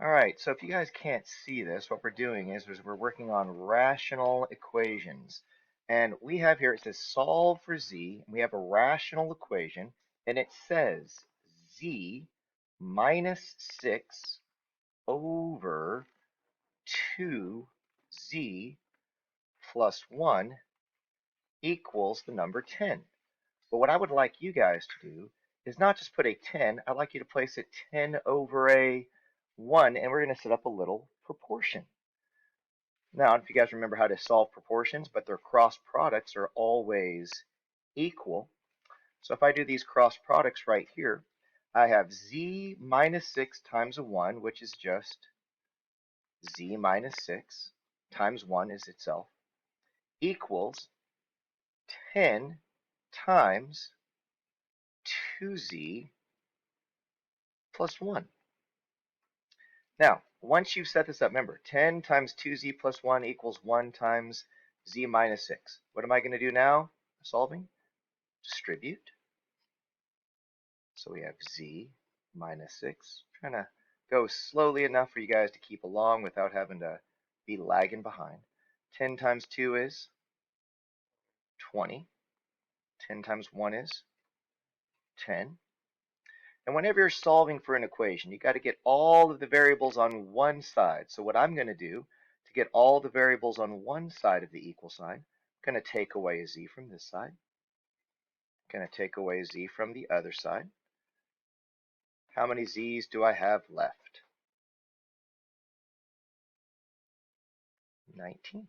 All right, so if you guys can't see this, what we're doing is we're working on rational equations. And we have here, it says solve for z, and we have a rational equation, and it says z minus 6 over 2z plus 1 equals the number 10. But what I would like you guys to do is not just put a 10, I'd like you to place it 10 over a 1, and we're going to set up a little proportion. Now, if you guys remember how to solve proportions, but their cross products are always equal. So if I do these cross products right here, I have z minus 6 times a 1, which is just z minus 6 times 1 is itself, equals 10 times 2z plus 1. Now, once you've set this up, remember, 10 times 2z plus 1 equals 1 times z minus 6. What am I going to do now? Solving? Distribute. So we have z minus 6. Trying to go slowly enough for you guys to keep along without having to be lagging behind. 10 times 2 is 20. 10 times 1 is 10. And whenever you're solving for an equation, you got to get all of the variables on one side. So what I'm going to do to get all the variables on one side of the equal sign, I'm going to take away a z from this side. I'm going to take away a z from the other side. How many z's do I have left? 19.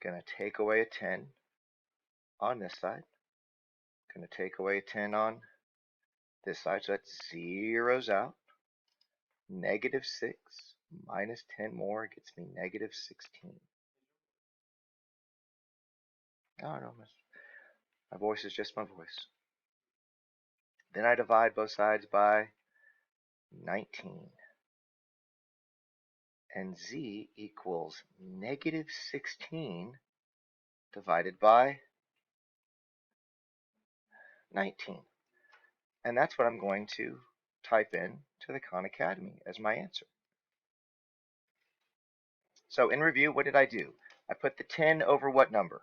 Going to take away a 10 on this side. Going to take away a 10 on this side. So that zeroes out. Negative 6 minus 10 more gets me negative 16. Oh, no, my voice is just my voice. Then I divide both sides by 19. And z equals negative 16 divided by 19. And that's what I'm going to type in to the Khan Academy as my answer. So in review, what did I do? I put the 10 over what number?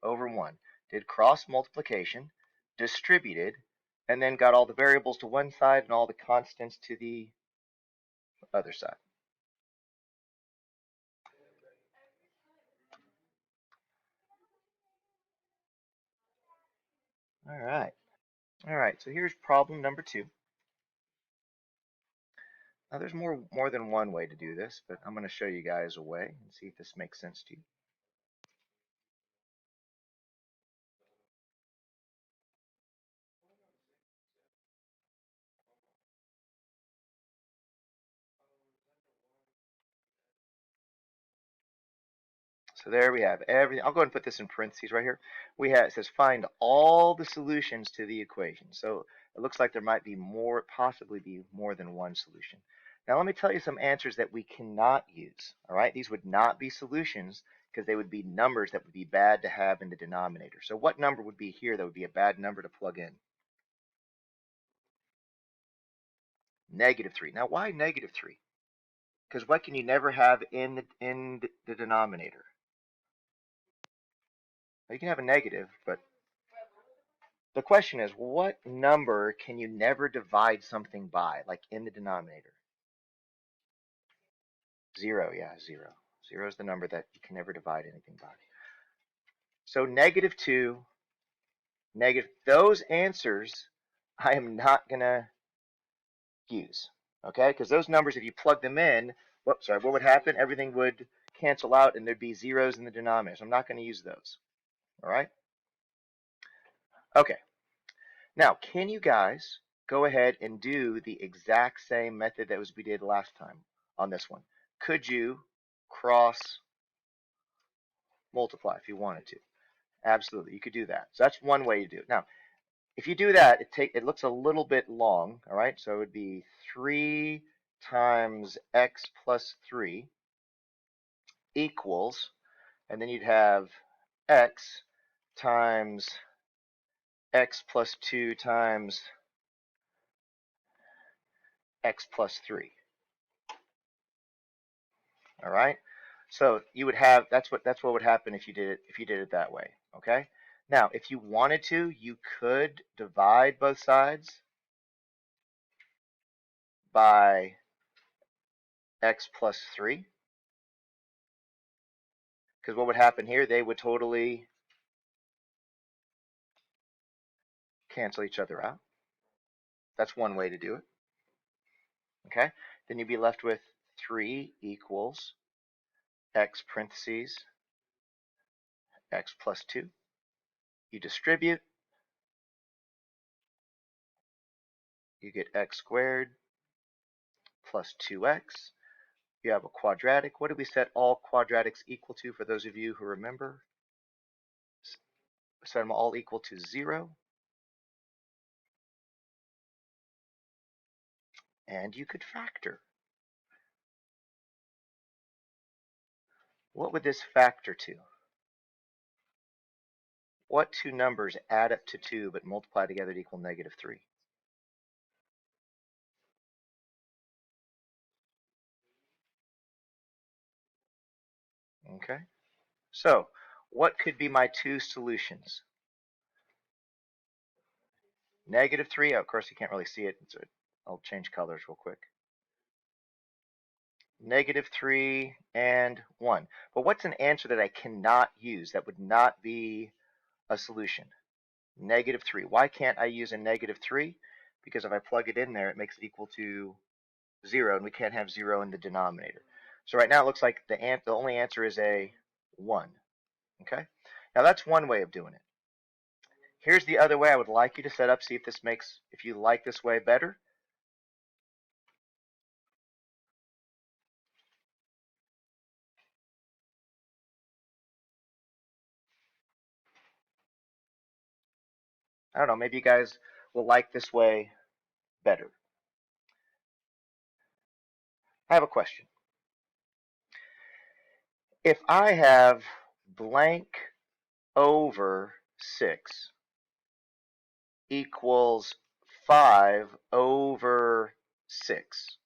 Over 1. Did cross multiplication, distributed, and then got all the variables to one side and all the constants to the other side. All right. All right, so here's problem number 2. Now there's more than one way to do this, but I'm going to show you guys a way and see if this makes sense to you. So there we have everything. I'll go ahead and put this in parentheses right here. It says find all the solutions to the equation. So it looks like there might be possibly be more than one solution. Now let me tell you some answers that we cannot use. All right, these would not be solutions because they would be numbers that would be bad to have in the denominator. So what number would be here that would be a bad number to plug in? Negative 3. Now why negative 3? Because what can you never have in the denominator? You can have a negative, but the question is, what number can you never divide something by, like in the denominator? 0, yeah, 0. 0 is the number that you can never divide anything by. So negative 2, negative, those answers I am not going to use, okay? Because those numbers, if you plug them in, what would happen? Everything would cancel out and there'd be zeros in the denominator. So I'm not going to use those, all right? Okay. Now, can you guys go ahead and do the exact same method that we did last time on this one? Could you cross multiply if you wanted to? Absolutely, you could do that. So that's one way to do it. Now, if you do that, it looks a little bit long, all right? So it would be 3 times x plus 3 equals, and then you'd have x times x plus 2 times x plus 3. All right. So you would have that's what would happen if you did it that way. Okay. Now, if you wanted to, you could divide both sides by x plus 3. Because what would happen here, they would totally cancel each other out. That's one way to do it. Okay. Then you'd be left with 3 equals x parentheses x plus 2. You distribute, you get x squared plus 2x. You have a quadratic. What do we set all quadratics equal to for those of you who remember? Set them all equal to 0. And you could factor. What would this factor to? What two numbers add up to 2 but multiply together to equal negative 3? Okay. So, what could be my two solutions? Negative 3. Oh, of course, you can't really see it, so I'll change colors real quick. Negative 3 and 1. But what's an answer that I cannot use? That would not be a solution. Negative 3. Why can't I use a negative 3? Because if I plug it in there, it makes it equal to 0, and we can't have 0 in the denominator. So right now it looks like the only answer is a 1. Okay? Now that's one way of doing it. Here's the other way I would like you to set up, see if you like this way better. I don't know, maybe you guys will like this way better. I have a question. If I have blank over 6 equals 5 over 6,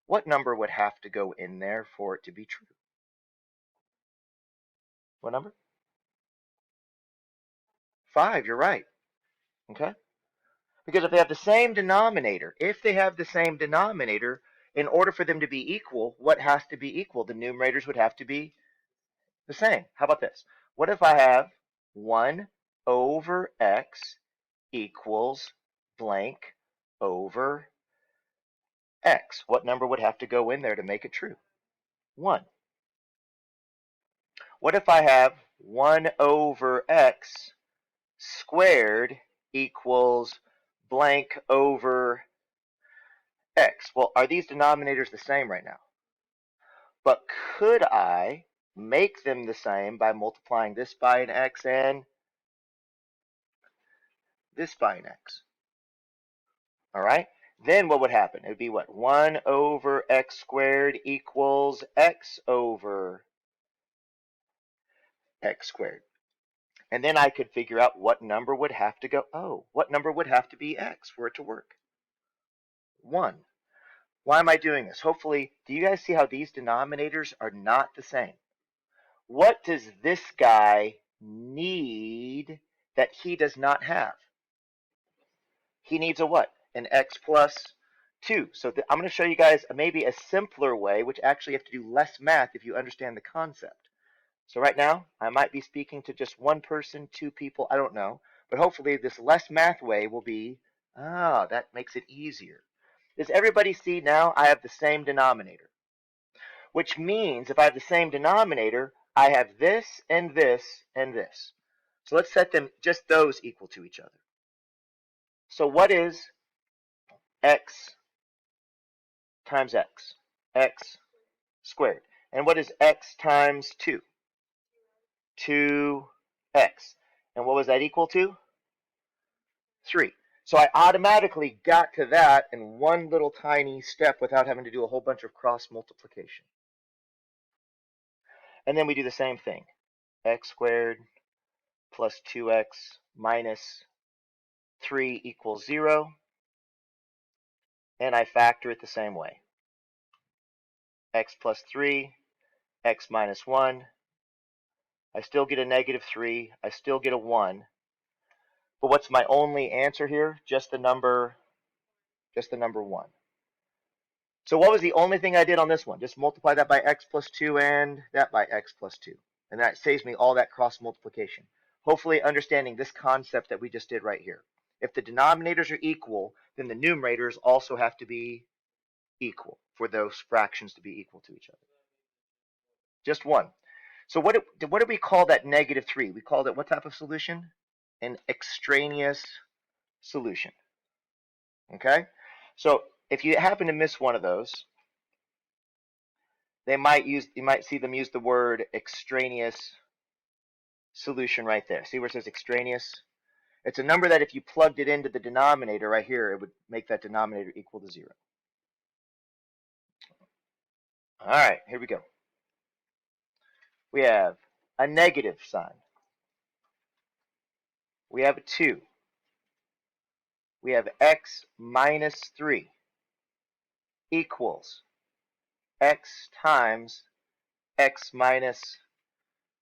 what number would have to go in there for it to be true? What number? 5, you're right. Okay? Because if they have the same denominator, in order for them to be equal, what has to be equal? The numerators would have to be the same. How about this? What if I have 1 over x equals blank over x? What number would have to go in there to make it true? 1. What if I have 1 over x squared equals blank over x? Well, are these denominators the same right now? But could I make them the same by multiplying this by an x and this by an x? All right? Then what would happen? It would be what? 1 over x squared equals x over x squared. And then I could figure out what number would have to go. Oh, what number would have to be x for it to work? 1. Why am I doing this? Hopefully, do you guys see how these denominators are not the same? What does this guy need that he does not have? He needs a what? An x plus 2. So I'm going to show you guys maybe a simpler way, which actually you have to do less math if you understand the concept. So right now, I might be speaking to just one person, two people, I don't know. But hopefully this less math way will be, that makes it easier. Does everybody see now I have the same denominator? Which means if I have the same denominator, I have this and this and this. So let's set them, just those, equal to each other. So what is x times x? X squared. And what is x times 2? 2x. And what was that equal to? 3. So I automatically got to that in one little tiny step without having to do a whole bunch of cross multiplication. And then we do the same thing. X squared plus 2x minus 3 equals 0. And I factor it the same way. X plus 3 x minus 1. I still get a negative 3. I still get a 1. But what's my only answer here? Just the number 1. So what was the only thing I did on this one? Just multiply that by x plus 2 and that by x plus 2. And that saves me all that cross multiplication. Hopefully understanding this concept that we just did right here. If the denominators are equal, then the numerators also have to be equal for those fractions to be equal to each other. Just one. So what do we call that negative 3? We called it what type of solution? An extraneous solution. Okay? So if you happen to miss one of those, you might see them use the word extraneous solution right there. See where it says extraneous? It's a number that if you plugged it into the denominator right here, it would make that denominator equal to 0. All right, here we go. We have a negative sign. We have a 2. We have x minus 3 equals x times x minus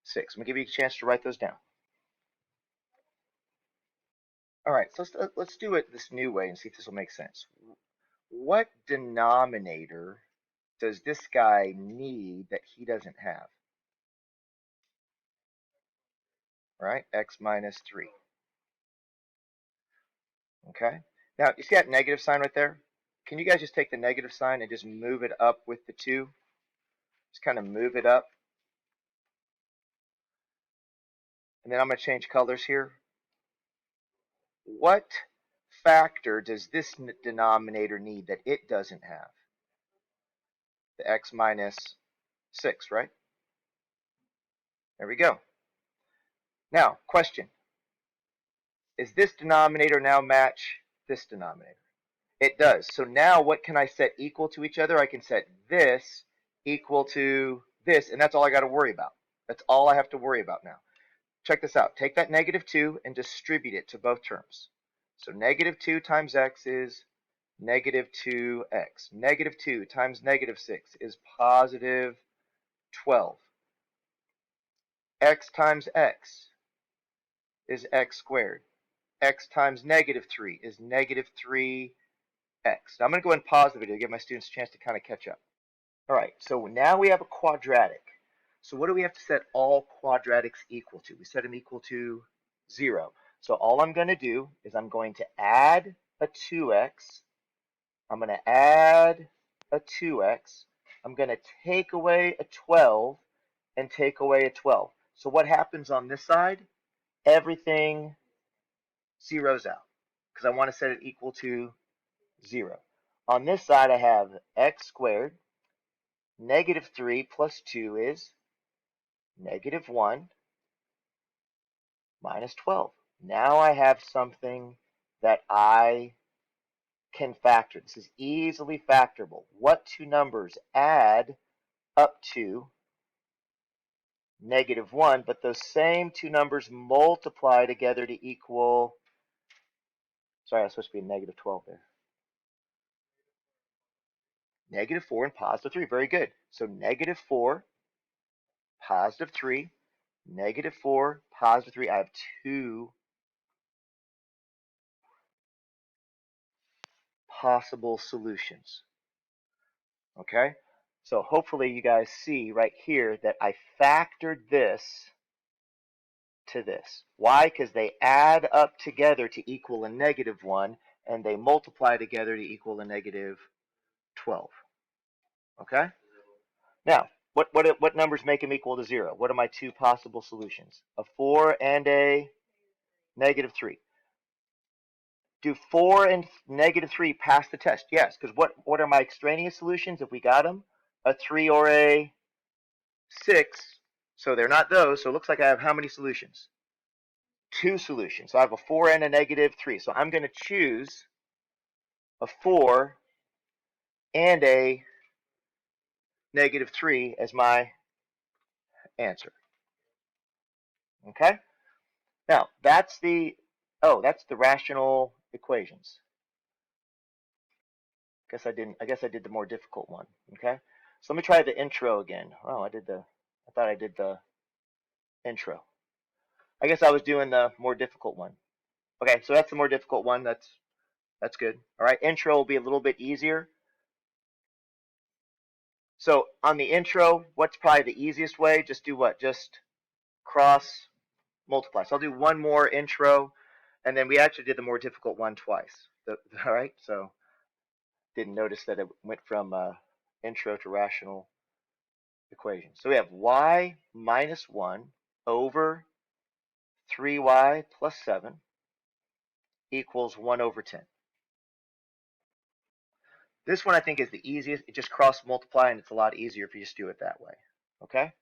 6. I'm going to give you a chance to write those down. All right, so let's do it this new way and see if this will make sense. What denominator does this guy need that he doesn't have? Right, x minus 3. Okay, now you see that negative sign right there? Can you guys just take the negative sign and just move it up with the 2? Just kind of move it up. And then I'm going to change colors here. What factor does this denominator need that it doesn't have? The x minus 6, right? There we go. Now, question. Is this denominator now match this denominator? It does. So now what can I set equal to each other? I can set this equal to this, and that's all I got to worry about. That's all I have to worry about now. Check this out. Take that negative 2 and distribute it to both terms. So negative 2 times x is negative 2x. Negative 2 times negative 6 is positive 12. X times x is x squared. X times negative 3 is negative 3x. Now I'm going to go ahead and pause the video to give my students a chance to kind of catch up. All right, so now we have a quadratic. So what do we have to set all quadratics equal to? We set them equal to 0. So all I'm going to do is I'm going to add a 2x. I'm going to add a 2x. I'm going to take away a 12 and take away a 12. So what happens on this side? Everything zeroes out because I want to set it equal to 0. On this side, I have x squared. Negative 3 plus 2 is negative 1 minus 12. Now I have something that I can factor. This is easily factorable. What two numbers add up to negative 1, but those same two numbers multiply together to equal, sorry, that's supposed to be a negative 12 there. Negative 4 and positive 3. Very good. So negative 4, positive 3, negative 4, positive 3. I have two possible solutions. Okay? So hopefully you guys see right here that I factored this to this. Why? Because they add up together to equal a negative 1, and they multiply together to equal a negative 12. Okay? Now, what numbers make them equal to 0? What are my two possible solutions? A 4 and a negative 3. Do 4 and negative 3 pass the test? Yes, because what are my extraneous solutions if we got them? A 3 or a 6. So they're not those. So it looks like I have how many solutions? 2 solutions. So I have a 4 and a negative 3. So I'm going to choose a 4 and a negative 3 as my answer. Okay? Now, that's the rational equations. I guess I did the more difficult one. Okay? So let me try the intro again. Oh, I did the I thought I did the intro. I guess I was doing the more difficult one. Okay, so that's the more difficult one. That's good. All right, intro will be a little bit easier. So on the intro, what's probably the easiest way? Just do what? Just cross multiply. So I'll do one more intro, and then we actually did the more difficult one twice. All right, so didn't notice that it went from intro to rational equation. So we have y minus 1 over 3y plus 7 equals 1 over 10. This one I think is the easiest. It just cross multiply, and it's a lot easier if you just do it that way. Okay?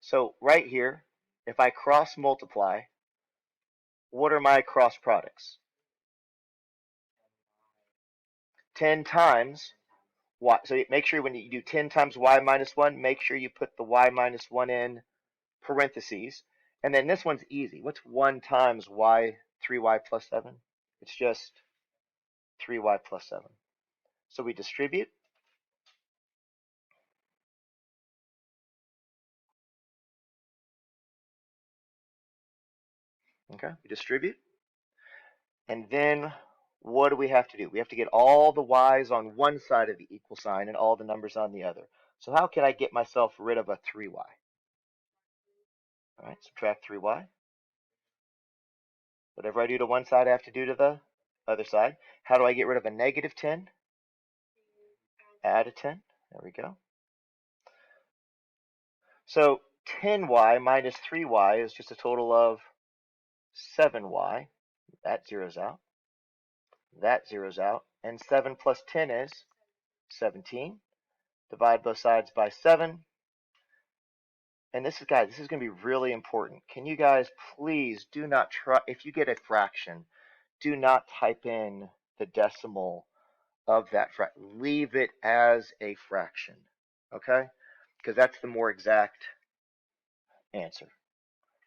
So right here, if I cross multiply, what are my cross products? 10 times y. So make sure when you do 10 times y minus 1, make sure you put the y minus 1 in parentheses. And then this one's easy. What's 1 times y, 3y plus 7? It's just 3y plus 7. So we distribute. Okay, we distribute. And then what do we have to do? We have to get all the y's on one side of the equal sign and all the numbers on the other. So how can I get myself rid of a 3y? All right, subtract 3y. Whatever I do to one side, I have to do to the other side. How do I get rid of a negative 10? Add a 10. There we go. So 10y minus 3y is just a total of 7y. That zeroes out. That zeroes out. And 7 plus 10 is 17. Divide both sides by 7. And this is, guys, this is going to be really important. Can you guys please do not try, if you get a fraction, do not type in the decimal of that fraction. Leave it as a fraction, okay? Because that's the more exact answer.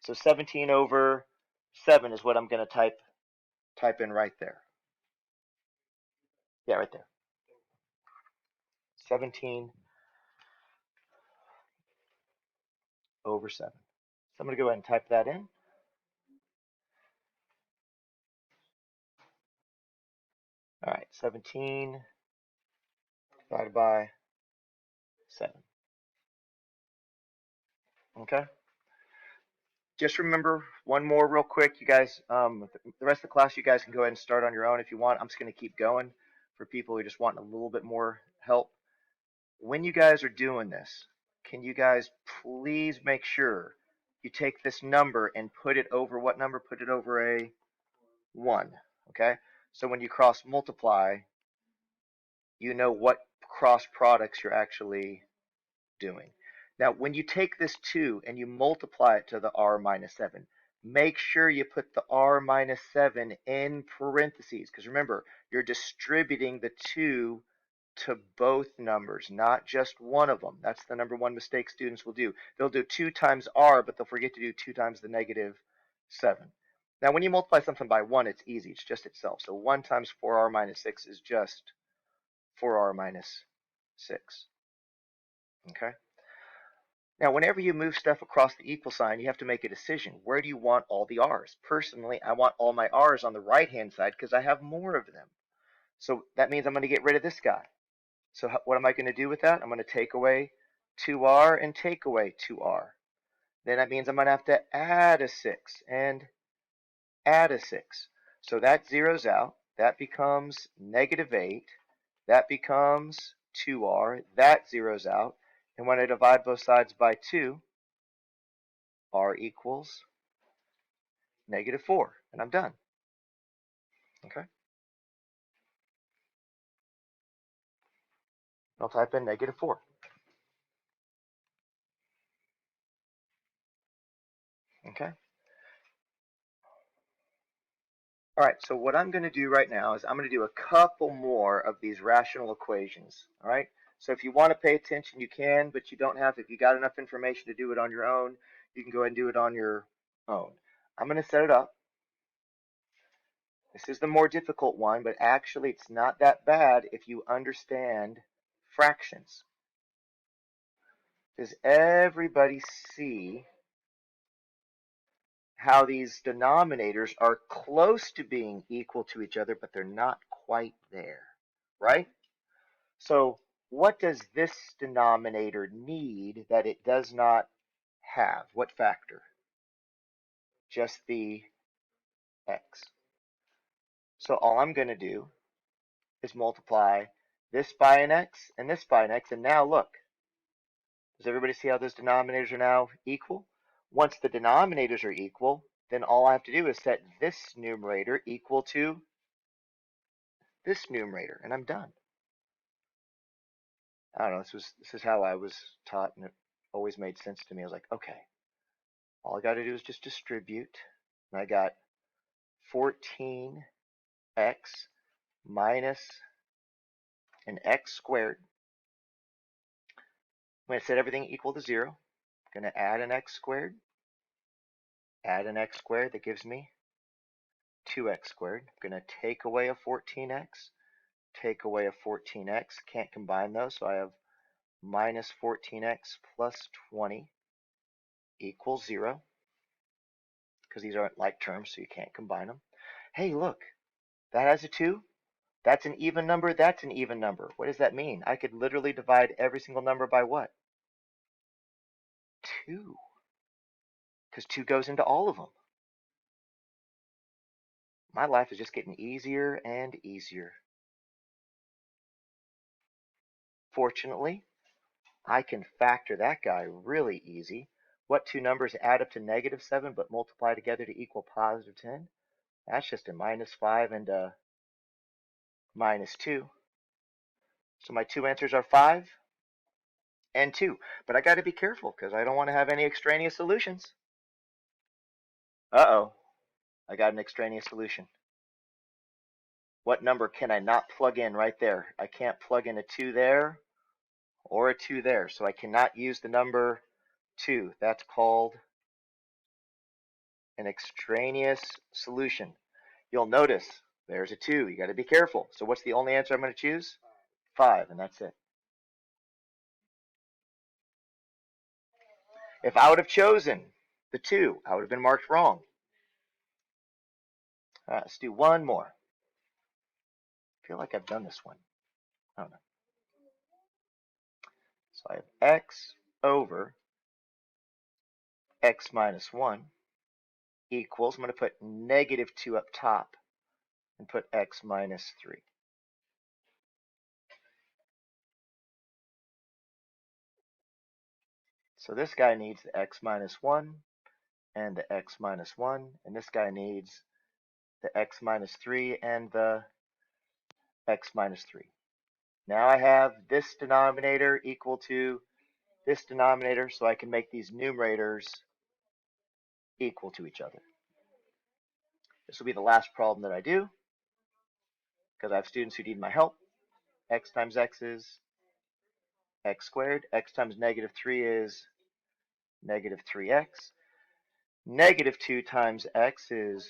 So 17 over 7 is what I'm going to type in right there. Yeah, right there. 17 over 7. So I'm going to go ahead and type that in. All right, 17 divided by 7. Okay? Just remember one more real quick. You guys, the rest of the class, you guys can go ahead and start on your own if you want. I'm just going to keep going for people who just want a little bit more help. When you guys are doing this, can you guys please make sure you take this number and put it over what number? Put it over a 1, okay? So when you cross multiply, you know what cross products you're actually doing. Now, when you take this 2 and you multiply it to the r minus 7, make sure you put the r minus 7 in parentheses, because remember, you're distributing the 2 to both numbers, not just one of them. That's the number one mistake students will do. They'll do 2 times r, but they'll forget to do 2 times the negative 7. Now, when you multiply something by 1, it's easy. It's just itself. So 1 times 4r minus 6 is just 4r minus 6. Okay? Now, whenever you move stuff across the equal sign, you have to make a decision. Where do you want all the r's? Personally, I want all my r's on the right-hand side because I have more of them. So that means I'm going to get rid of this guy. So what am I going to do with that? I'm going to take away 2r and take away 2r. Then that means I'm going to have to add a 6 and add a 6. So that zeroes out. That becomes negative 8. That becomes 2r. That zeroes out. And when I divide both sides by 2, r equals negative 4. And I'm done. Okay? I'll type in negative 4. Okay? All right, so what I'm going to do right now is I'm going to do a couple more of these rational equations. All right? So if you want to pay attention, you can, but you don't have to. If you got enough information to do it on your own, you can go ahead and do it on your own. I'm going to set it up. This is the more difficult one, but actually it's not that bad if you understand fractions. Does everybody see how these denominators are close to being equal to each other, but they're not quite there, right? So what does this denominator need that it does not have? What factor? Just the x. So all I'm going to do is multiply this by an x and this by an x, and now look. Does everybody see how those denominators are now equal? Once the denominators are equal, then all I have to do is set this numerator equal to this numerator, and I'm done. I don't know, this is how I was taught, and it always made sense to me. I was like, okay, all I got to do is just distribute, and I got 14x minus an x squared. I'm going to set everything equal to 0. I'm going to add an x squared, that gives me 2x squared. I'm going to take away a 14x, take away a 14x, can't combine those, so I have minus 14x plus 20 equals 0, because these aren't like terms, so you can't combine them. Hey, look, that has a 2. That's an even number, that's an even number. What does that mean? I could literally divide every single number by what? 2. Because 2 goes into all of them. My life is just getting easier and easier. Fortunately, I can factor that guy really easy. What two numbers add up to negative 7 but multiply together to equal positive 10? That's just a minus 5 and a minus 2. So my two answers are 5 and 2. But I got to be careful because I don't want to have any extraneous solutions. Uh-oh, I got an extraneous solution. What number can I not plug in right there? I can't plug in a 2 there or a 2 there. So I cannot use the number 2. That's called an extraneous solution. You'll notice there's a 2. You got to be careful. So what's the only answer I'm going to choose? 5, and that's it. If I would have chosen the 2, I would have been marked wrong. All right, let's do one more. I feel like I've done this one. I don't know. So I have x over x minus 1 equals, I'm going to put negative 2 up top and put x minus 3. So this guy needs the x minus 1 and the x minus 1, and this guy needs the x minus 3 and the x minus 3. Now I have this denominator equal to this denominator, so I can make these numerators equal to each other. This will be the last problem that I do, because I have students who need my help. X times x is x squared. X times negative 3 is negative 3x. Negative 2 times x is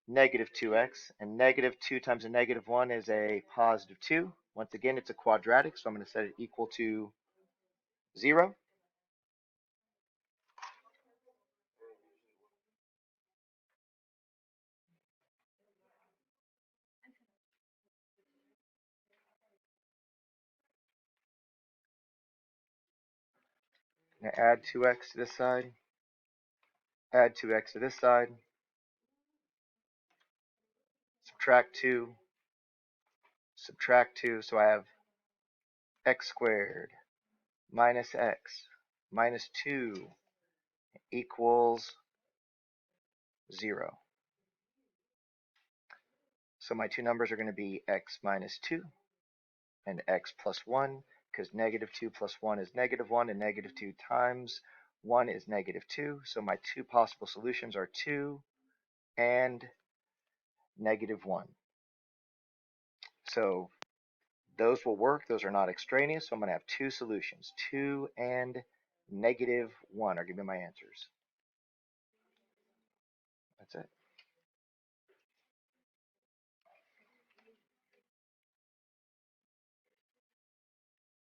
negative 2x, and negative 2 times a negative 1 is a positive 2. Once again, it's a quadratic, so I'm going to set it equal to 0. I'm going to add 2x to this side, add 2x to this side, subtract 2, so I have x squared minus x minus 2 equals 0. So my two numbers are going to be x minus 2 and x plus 1, because negative 2 plus 1 is negative 1, and negative 2 times 1 is negative 2. So my two possible solutions are 2 and negative 1. So those will work. Those are not extraneous. So I'm going to have two solutions. 2 and negative 1 are going to be my answers. That's it.